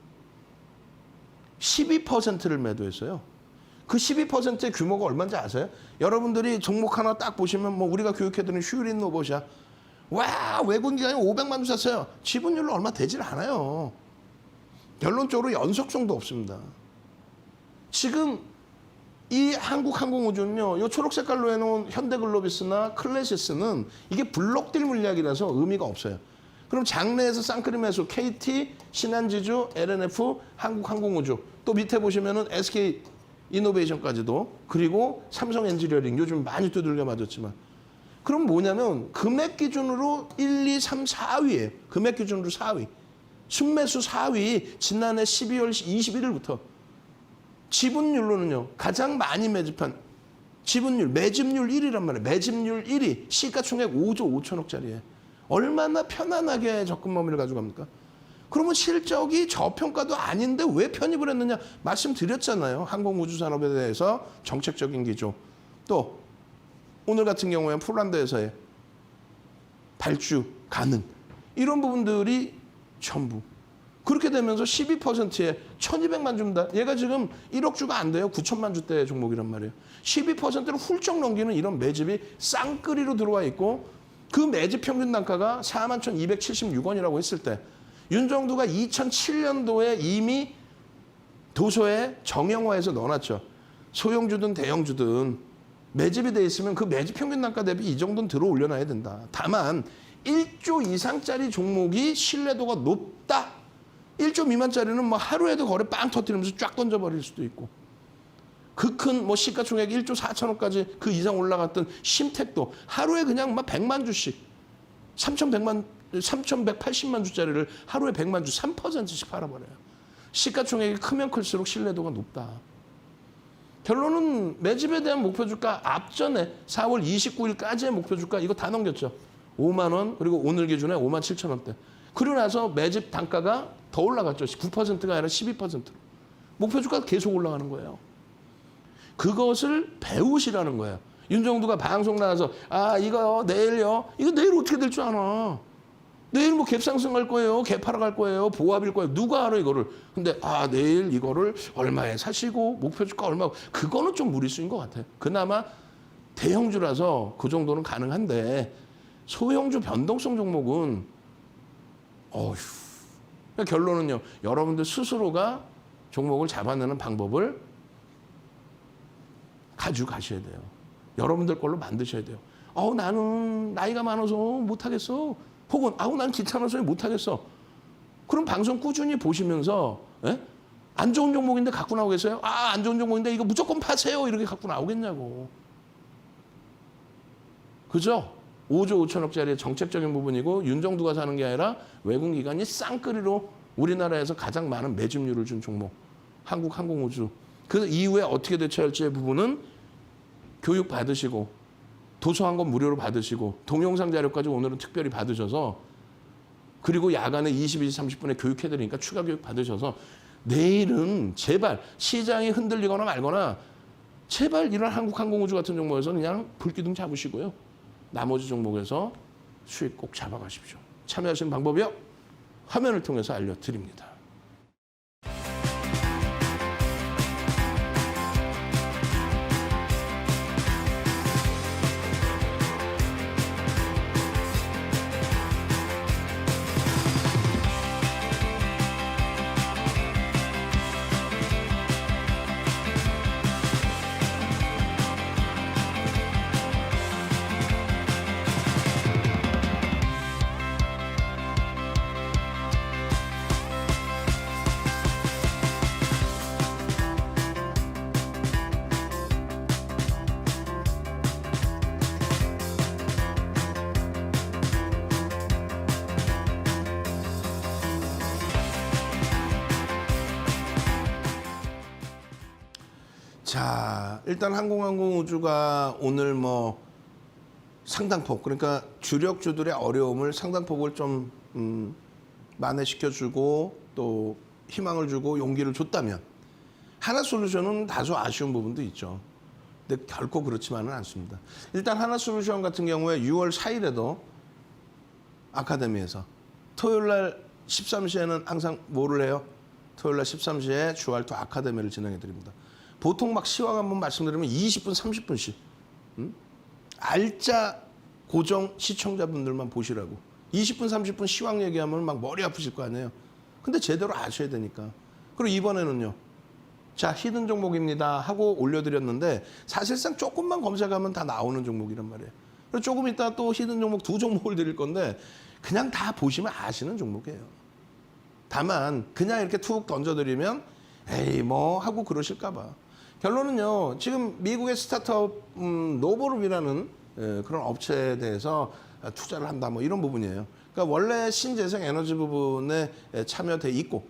12%를 매도했어요. 그 12%의 규모가 얼마인지 아세요? 여러분들이 종목 하나 딱 보시면 우리가 교육해드린 슈린 로봇이야. 와, 외국인 기관이 500만 주 샀어요. 지분율로 얼마 되질 않아요. 결론적으로 연속성도 없습니다. 지금 이 한국항공우주는요, 이 초록 색깔로 해놓은 현대글로비스나 클래시스는 이게 블록딜 물약이라서 의미가 없어요. 그럼 장내에서 쌍끌이 매수, KT, 신한지주, LNF, 한국항공우주, 또 밑에 보시면은 SK 이노베이션까지도, 그리고 삼성 엔지니어링, 요즘 많이 두들겨 맞았지만. 그럼 뭐냐면 금액 기준으로 1, 2, 3, 4위예요. 금액 기준으로 4위. 순매수 4위, 지난해 12월 21일부터. 지분율로는요, 가장 많이 매집한 지분율, 매집률 1위란 말이에요. 매집률 1위, 시가총액 5조 5천억짜리에 얼마나 편안하게 접근 범위를 가져갑니까? 그러면 실적이 저평가도 아닌데 왜 편입을 했느냐 말씀드렸잖아요. 항공우주산업에 대해서 정책적인 기조. 또 오늘 같은 경우에는 폴란드에서의 발주 가능. 이런 부분들이 전부. 그렇게 되면서 12%에 1,200만 주입니다. 얘가 지금 1억 주가 안 돼요. 9천만 주대 종목이란 말이에요. 12%를 훌쩍 넘기는 이런 매집이 쌍끌이로 들어와 있고 그 매집 평균 단가가 41,276원이라고 했을 때 윤정두가 2007년도에 이미 도서에 정형화해서 넣어놨죠. 소형주든 대형주든 매집이 돼 있으면 그 매집 평균 단가 대비 이 정도는 들어 올려놔야 된다. 다만 1조 이상짜리 종목이 신뢰도가 높다. 1조 미만짜리는 하루에도 거래 빵 터뜨리면서 쫙 던져버릴 수도 있고. 그 큰 시가총액 1조 4천억까지 그 이상 올라갔던 심택도 하루에 그냥 100만 주씩 3,180만 주짜리를 하루에 100만 주 3%씩 팔아버려요. 시가총액이 크면 클수록 신뢰도가 높다. 결론은 매집에 대한 목표 주가 앞전에 4월 29일까지의 목표 주가 이거 다 넘겼죠. 5만 원 그리고 오늘 기준에 5만 7천 원대. 그러고 나서 매집 단가가 더 올라갔죠. 9%가 아니라 12%로. 목표 주가가 계속 올라가는 거예요. 그것을 배우시라는 거예요. 윤정두가 방송 나와서 이거 내일요. 이거 내일 어떻게 될 줄 아나. 내일 갭상승할 거예요. 갭하러 갈 거예요. 보합일 거예요. 누가 알아 이거를. 근데 내일 이거를 얼마에 사시고 목표 주가 얼마고. 그거는 좀 무리수인 것 같아요. 그나마 대형주라서 그 정도는 가능한데 소형주 변동성 종목은 그러니까 결론은요. 여러분들 스스로가 종목을 잡아내는 방법을 가지고 가셔야 돼요. 여러분들 걸로 만드셔야 돼요. 나는 나이가 많아서 못하겠어. 혹은 난 귀찮아서 못하겠어. 그럼 방송 꾸준히 보시면서 안 좋은 종목인데 갖고 나오겠어요? 안 좋은 종목인데 이거 무조건 파세요. 이렇게 갖고 나오겠냐고. 그죠? 5조 5천억짜리의 정책적인 부분이고 윤정두가 사는 게 아니라 외국 기관이 쌍끌이로 우리나라에서 가장 많은 매집률을 준 종목. 한국항공우주. 그 이후에 어떻게 대처할지의 부분은 교육 받으시고 도서 한 권 무료로 받으시고 동영상 자료까지 오늘은 특별히 받으셔서 그리고 야간에 22시 30분에 교육해드리니까 추가 교육 받으셔서 내일은 제발 시장이 흔들리거나 말거나 제발 이런 한국항공우주 같은 종목에서는 그냥 불기둥 잡으시고요. 나머지 종목에서 수익 꼭 잡아가십시오. 참여하시는 방법이요. 화면을 통해서 알려드립니다. 자, 일단 항공우주가 오늘 뭐 상당폭, 그러니까 주력주들의 어려움을 상당폭을 좀 만회시켜주고 또 희망을 주고 용기를 줬다면 하나솔루션은 다소 아쉬운 부분도 있죠. 근데 결코 그렇지만은 않습니다. 일단 하나솔루션 같은 경우에 6월 4일에도 아카데미에서 토요일 날 13시에는 항상 뭐를 해요? 토요일 날 13시에 주알투 아카데미를 진행해 드립니다. 보통 막 시황 한번 말씀드리면 20분, 30분씩 알짜 고정 시청자분들만 보시라고 20분, 30분 시황 얘기하면 막 머리 아프실 거 아니에요. 근데 제대로 아셔야 되니까. 그리고 이번에는요. 자, 히든 종목입니다 하고 올려드렸는데 사실상 조금만 검색하면 다 나오는 종목이란 말이에요. 그리고 조금 이따 또 히든 종목 2종목을 드릴 건데 그냥 다 보시면 아시는 종목이에요. 다만 그냥 이렇게 툭 던져드리면 에이 뭐 하고 그러실까 봐. 결론은요. 지금 미국의 스타트업 노보름이라는 그런 업체에 대해서 투자를 한다 뭐 이런 부분이에요. 그러니까 원래 신재생 에너지 부분에 참여돼 있고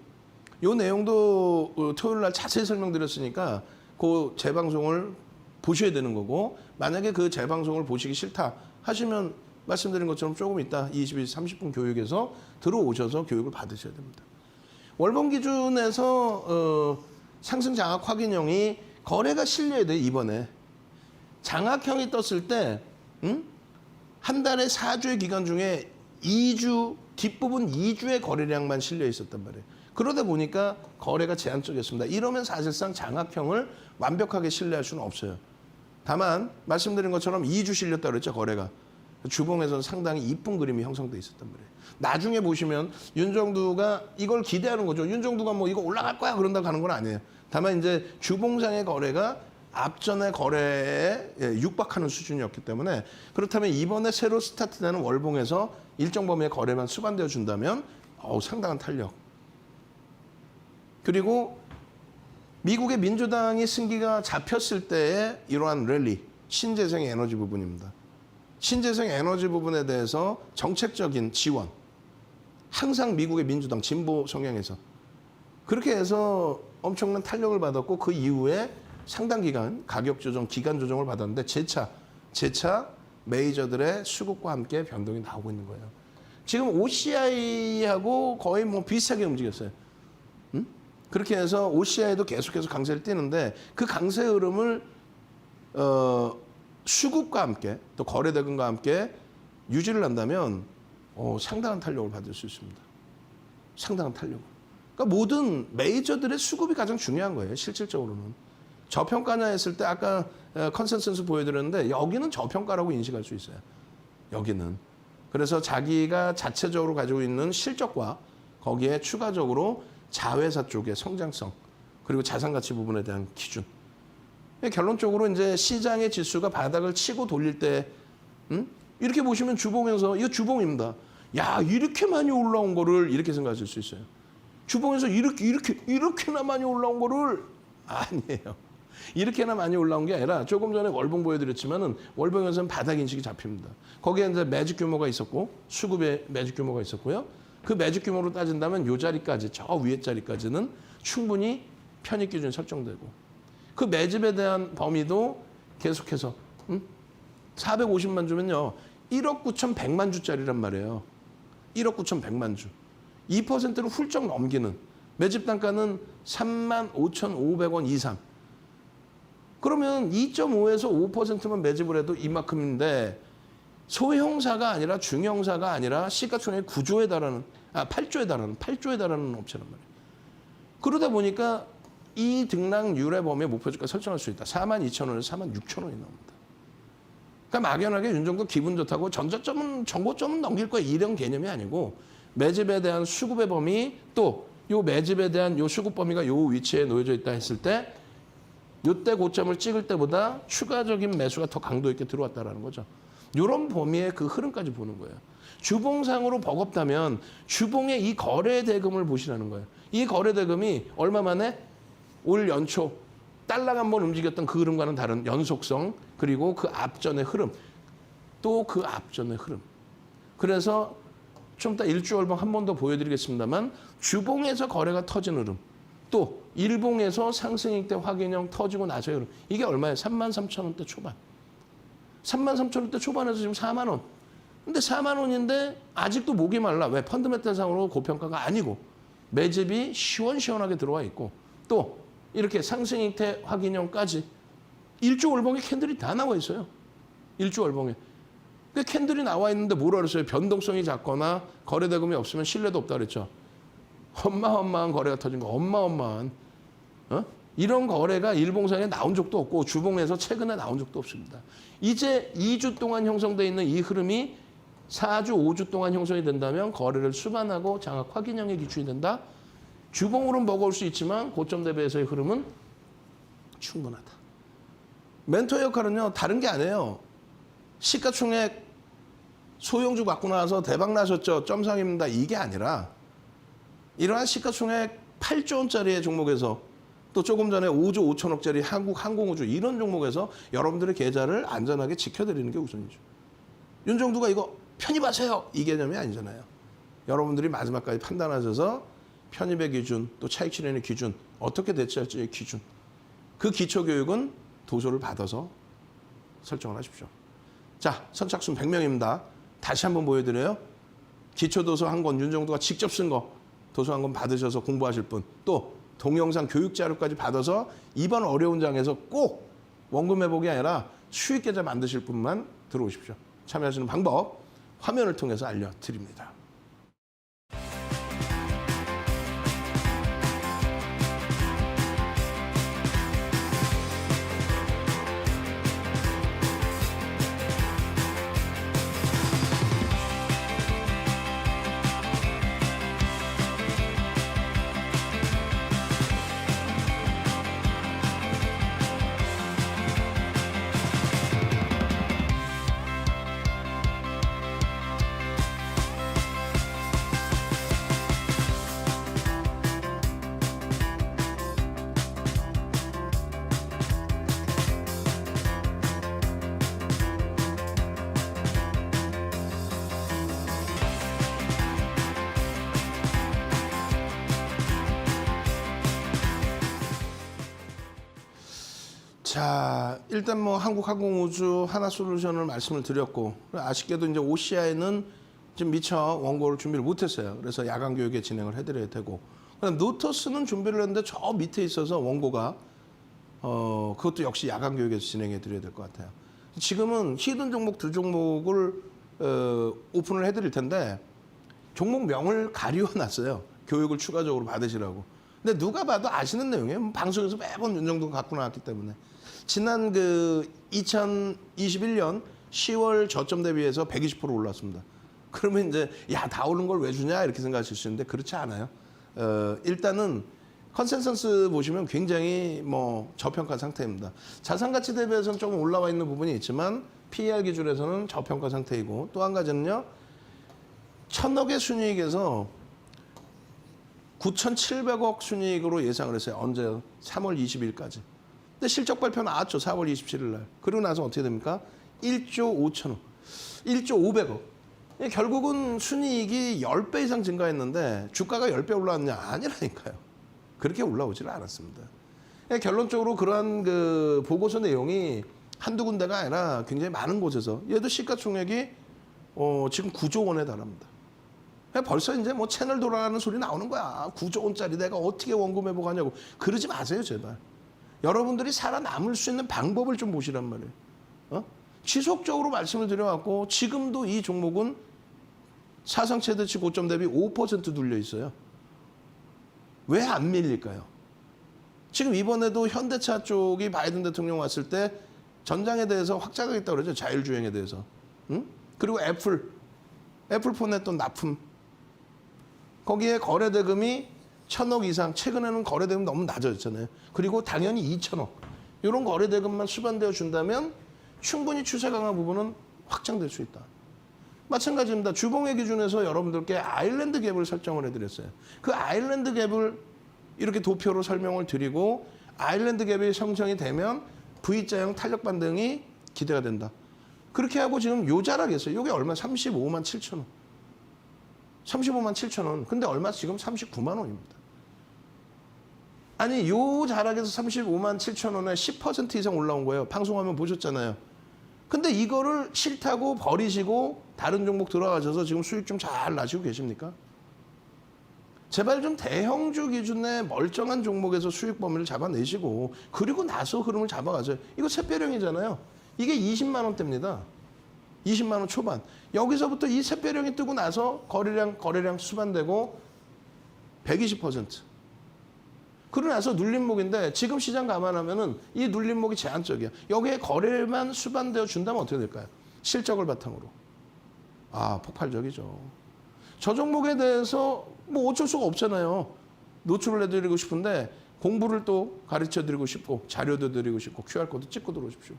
이 내용도 토요일 날 자세히 설명드렸으니까 그 재방송을 보셔야 되는 거고 만약에 그 재방송을 보시기 싫다 하시면 말씀드린 것처럼 조금 이따 22시 30분 교육에서 들어오셔서 교육을 받으셔야 됩니다. 월봉 기준에서 상승 장악 확인형이 거래가 실려야 돼 이번에. 장악형이 떴을 때 한 달에 4주의 기간 중에 2주 뒷부분 2주의 거래량만 실려 있었단 말이에요. 그러다 보니까 거래가 제한적이었습니다. 이러면 사실상 장악형을 완벽하게 신뢰할 수는 없어요. 다만 말씀드린 것처럼 2주 실렸다고 그랬죠 거래가. 주봉에서는 상당히 이쁜 그림이 형성돼 있었단 말이에요. 나중에 보시면 윤정두가 이걸 기대하는 거죠. 윤정두가 뭐 이거 올라갈 거야 그런다고 가는 건 아니에요. 다만 이제 주봉상의 거래가 앞전의 거래에 육박하는 수준이었기 때문에 그렇다면 이번에 새로 스타트되는 월봉에서 일정 범위의 거래만 수반되어 준다면 상당한 탄력. 그리고 미국의 민주당이 승기가 잡혔을 때의 이러한 랠리, 신재생 에너지 부분입니다. 신재생 에너지 부분에 대해서 정책적인 지원, 항상 미국의 민주당 진보 성향에서 그렇게 해서 엄청난 탄력을 받았고 그 이후에 상당 기간 가격 조정, 기간 조정을 받았는데 재차 메이저들의 수급과 함께 변동이 나오고 있는 거예요. 지금 OCI하고 거의 뭐 비슷하게 움직였어요. 그렇게 해서 OCI도 계속해서 강세를 띠는데 그 강세 흐름을 수급과 함께 또 거래 대금과 함께 유지를 한다면 상당한 탄력을 받을 수 있습니다. 상당한 탄력을. 그러니까 모든 메이저들의 수급이 가장 중요한 거예요. 실질적으로는. 저평가냐 했을 때 아까 컨센서스 보여드렸는데 여기는 저평가라고 인식할 수 있어요. 여기는. 그래서 자기가 자체적으로 가지고 있는 실적과 거기에 추가적으로 자회사 쪽의 성장성 그리고 자산가치 부분에 대한 기준. 결론적으로 이제 시장의 지수가 바닥을 치고 돌릴 때 이렇게 보시면 주봉에서 이거 주봉입니다. 이렇게 많이 올라온 거를 이렇게 생각하실 수 있어요. 주봉에서 이렇게나 많이 올라온 거를 아니에요. 이렇게나 많이 올라온 게 아니라 조금 전에 월봉 보여드렸지만은 월봉에서는 바닥 인식이 잡힙니다. 거기에 이제 매직 규모가 있었고 수급의 매직 규모가 있었고요. 그 매직 규모로 따진다면 요 자리까지 저 위에 자리까지는 충분히 편입 기준이 설정되고 그 매집에 대한 범위도 계속해서 450만 주면요. 1억 9,100만 주짜리란 말이에요. 1억 9,100만 주. 2%를 훌쩍 넘기는 매집 단가는 35,500원 이상. 그러면 2.5에서 5%만 매집을 해도 이만큼인데 소형사가 아니라 중형사가 아니라 시가총액 9조에 달하는 8조에 달하는 업체란 말이에요. 그러다 보니까 이 등락률의 범위에 목표주가 설정할 수 있다. 42,000원에서 46,000원이 나옵니다. 그러니까 막연하게 윤정도 기분 좋다고 정고점은 넘길 거야 이런 개념이 아니고 매집에 대한 수급의 범위 또 요 매집에 대한 요 수급 범위가 요 위치에 놓여져 있다 했을 때 요때 고점을 찍을 때보다 추가적인 매수가 더 강도 있게 들어왔다라는 거죠. 이런 범위의 그 흐름까지 보는 거예요. 주봉상으로 버겁다면 주봉의 이 거래 대금을 보시라는 거예요. 이 거래 대금이 얼마 만에 올 연초 달러가 한번 움직였던 그 흐름과는 다른 연속성 그리고 그 앞전의 흐름 또 그 앞전의 흐름. 그래서 좀 이따 일주월봉 한 번 더 보여드리겠습니다만 주봉에서 거래가 터진 흐름 또 일봉에서 상승익대 확인형 터지고 나서의 흐름 이게 얼마예요? 33,000원대 초반. 33,000원대 초반에서 지금 4만 원. 근데 4만 원인데 아직도 목이 말라. 왜? 펀드멘탈상으로 고평가가 아니고 매집이 시원시원하게 들어와 있고 또 이렇게 상승익대 확인형까지 일주 월봉에 캔들이 다 나와 있어요. 일주 월봉에. 근데 캔들이 나와 있는데 뭐라 그랬어요? 변동성이 작거나 거래 대금이 없으면 신뢰도 없다 그랬죠. 어마어마한 거래가 터진 거. 어마어마한. 이런 거래가 일봉상에 나온 적도 없고 주봉에서 최근에 나온 적도 없습니다. 이제 2주 동안 형성되어 있는 이 흐름이 4주, 5주 동안 형성이 된다면 거래를 수반하고 장악 확인형의 기준이 된다. 주봉으로는 버거울 수 있지만 고점 대비해서의 흐름은 충분하다. 멘토의 역할은요. 다른 게 아니에요. 시가총액 소형주 갖고 나와서 대박 나셨죠. 점상입니다. 이게 아니라 이러한 시가총액 8조 원짜리의 종목에서 또 조금 전에 5조 5천억짜리 한국항공우주 이런 종목에서 여러분들의 계좌를 안전하게 지켜드리는 게 우선이죠. 윤정두가 이거 편입하세요. 이 개념이 아니잖아요. 여러분들이 마지막까지 판단하셔서 편입의 기준 또 차익 실현의 기준 어떻게 대처할지의 기준 그 기초교육은 도서를 받아서 설정을 하십시오. 자, 선착순 100명입니다. 다시 한번 보여드려요. 기초도서 한 권 윤정두가 직접 쓴 거 도서 한 권 받으셔서 공부하실 분 또 동영상 교육 자료까지 받아서 이번 어려운 장에서 꼭 원금 회복이 아니라 수익 계좌 만드실 분만 들어오십시오. 참여하시는 방법 화면을 통해서 알려드립니다. 자, 일단 뭐 한국항공우주 하나솔루션을 말씀을 드렸고 아쉽게도 이제 OCI는 지금 미처 원고를 준비를 못했어요. 그래서 야간 교육에 진행을 해드려야 되고 그다음 노터스는 준비를 했는데 저 밑에 있어서 원고가 그것도 역시 야간 교육에서 진행해 드려야 될 것 같아요. 지금은 히든 종목 두 종목을 오픈을 해드릴 텐데 종목명을 가리워놨어요. 교육을 추가적으로 받으시라고. 근데 누가 봐도 아시는 내용이에요. 방송에서 매번 윤정도가 갖고 나왔기 때문에. 지난 그 2021년 10월 저점 대비해서 120% 올랐습니다. 그러면 이제 야, 다 오른 걸 왜 주냐 이렇게 생각하실 수 있는데 그렇지 않아요. 일단은 컨센서스 보시면 굉장히 뭐 저평가 상태입니다. 자산 가치 대비해서는 조금 올라와 있는 부분이 있지만 PER 기준에서는 저평가 상태이고 또 한 가지는요. 1,000억의 순이익에서 9,700억 순이익으로 예상을 했어요. 언제? 3월 20일까지. 근데 실적 발표 나왔죠. 4월 27일 날. 그러고 나서 어떻게 됩니까? 1조 5천억. 1조 500억. 결국은 순이익이 10배 이상 증가했는데 주가가 10배 올라왔냐? 아니라니까요. 그렇게 올라오지는 않았습니다. 결론적으로 그러한 그 보고서 내용이 한두 군데가 아니라 굉장히 많은 곳에서 얘도 시가총액이 지금 9조 원에 달합니다. 벌써 이제 뭐 채널 돌아가는 소리 나오는 거야. 9조 원짜리 내가 어떻게 원금 회복하냐고. 그러지 마세요, 제발. 여러분들이 살아남을 수 있는 방법을 좀 보시란 말이에요. 지속적으로 말씀을 드려왔고 지금도 이 종목은 사상 최대치 고점 대비 5% 눌려 있어요. 왜 안 밀릴까요? 지금 이번에도 현대차 쪽이 바이든 대통령 왔을 때 전장에 대해서 확장하겠다고 그러죠. 자율주행에 대해서. 응? 그리고 애플폰에 또 납품. 거기에 거래 대금이 1,000억 이상, 최근에는 거래 대금 너무 낮아졌잖아요. 그리고 당연히 2,000억. 이런 거래 대금만 수반되어 준다면 충분히 추세 강화 부분은 확장될 수 있다. 마찬가지입니다. 주봉의 기준에서 여러분들께 아일랜드 갭을 설정을 해드렸어요. 그 아일랜드 갭을 이렇게 도표로 설명을 드리고 아일랜드 갭이 형성이 되면 V자형 탄력 반등이 기대가 된다. 그렇게 하고 지금 요 자락에서 이게 얼마? 35만 7천 원. 35만 7천 원. 근데 얼마? 지금 39만 원입니다. 아니 요 자락에서 35만 7천 원에 10% 이상 올라온 거예요. 방송화면 보셨잖아요. 근데 이거를 싫다고 버리시고 다른 종목 들어가셔서 지금 수익 좀 잘 나시고 계십니까? 제발 좀 대형주 기준의 멀쩡한 종목에서 수익 범위를 잡아내시고 그리고 나서 흐름을 잡아가세요. 이거 샛별형이잖아요. 이게 20만 원대입니다. 20만 원 초반. 여기서부터 이 샛별형이 뜨고 나서 거래량 수반되고 120%. 그러고 나서 눌림목인데 지금 시장 감안하면은 이 눌림목이 제한적이야. 여기에 거래만 수반되어 준다면 어떻게 될까요? 실적을 바탕으로. 폭발적이죠. 저 종목에 대해서 뭐 어쩔 수가 없잖아요. 노출을 해드리고 싶은데 공부를 또 가르쳐드리고 싶고 자료도 드리고 싶고 QR코드 찍고 들어오십시오.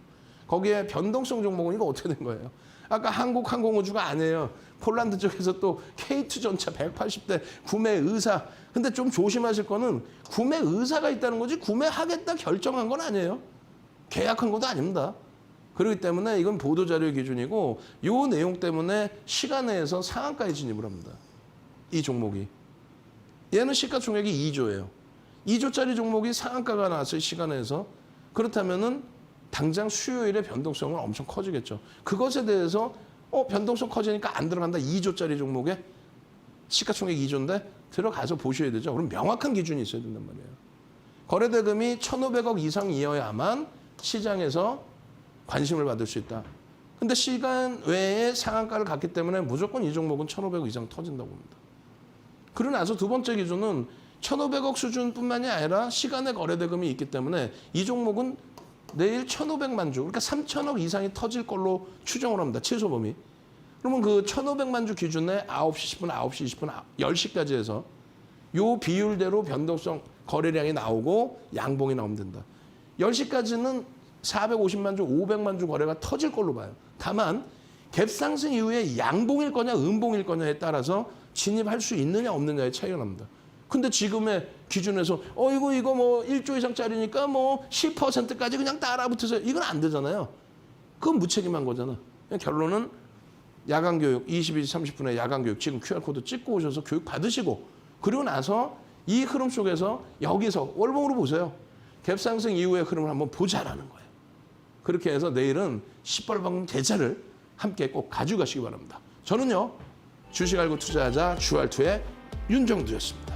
거기에 변동성 종목은 이거 어떻게 된 거예요? 아까 한국항공우주가 아니에요. 폴란드 쪽에서 또 K2전차 180대 구매 의사. 근데 좀 조심하실 거는 구매 의사가 있다는 거지 구매하겠다 결정한 건 아니에요. 계약한 것도 아닙니다. 그렇기 때문에 이건 보도자료 기준이고 이 내용 때문에 시간내에서 상한가에 진입을 합니다. 이 종목이. 얘는 시가총액이 2조예요. 2조짜리 종목이 상한가가 나왔어요. 시간에서. 그렇다면은 당장 수요일에 변동성은 엄청 커지겠죠. 그것에 대해서 변동성 커지니까 안 들어간다. 2조짜리 종목에 시가총액 2조인데 들어가서 보셔야 되죠. 그럼 명확한 기준이 있어야 된단 말이에요. 거래대금이 1,500억 이상이어야만 시장에서 관심을 받을 수 있다. 근데 시간 외에 상한가를 갔기 때문에 무조건 이 종목은 1,500억 이상 터진다고 봅니다. 그러고 나서 두 번째 기준은 1,500억 수준뿐만이 아니라 시간의 거래대금이 있기 때문에 이 종목은 내일 1,500만 주, 그러니까 3,000억 이상이 터질 걸로 추정을 합니다. 최소 범위. 그러면 그 1,500만 주 기준에 9시 10분, 9시 20분, 10시까지 해서 요 비율대로 변동성 거래량이 나오고 양봉이 나오면 된다. 10시까지는 450만 주, 500만 주 거래가 터질 걸로 봐요. 다만 갭 상승 이후에 양봉일 거냐 음봉일 거냐에 따라서 진입할 수 있느냐 없느냐의 차이가 납니다. 근데 지금의 기준에서 이거 뭐 1조 이상짜리니까 뭐 10%까지 그냥 따라붙어서 이건 안 되잖아요. 그건 무책임한 거잖아. 결론은 야간교육 22시 30분에 야간교육 지금 QR코드 찍고 오셔서 교육 받으시고 그리고 나서 이 흐름 속에서 여기서 월봉으로 보세요. 갭상승 이후의 흐름을 한번 보자라는 거예요. 그렇게 해서 내일은 시뻘건 계좌를 함께 꼭 가지고 가시기 바랍니다. 저는요. 주식 알고 투자하자 주알투의 윤정두였습니다.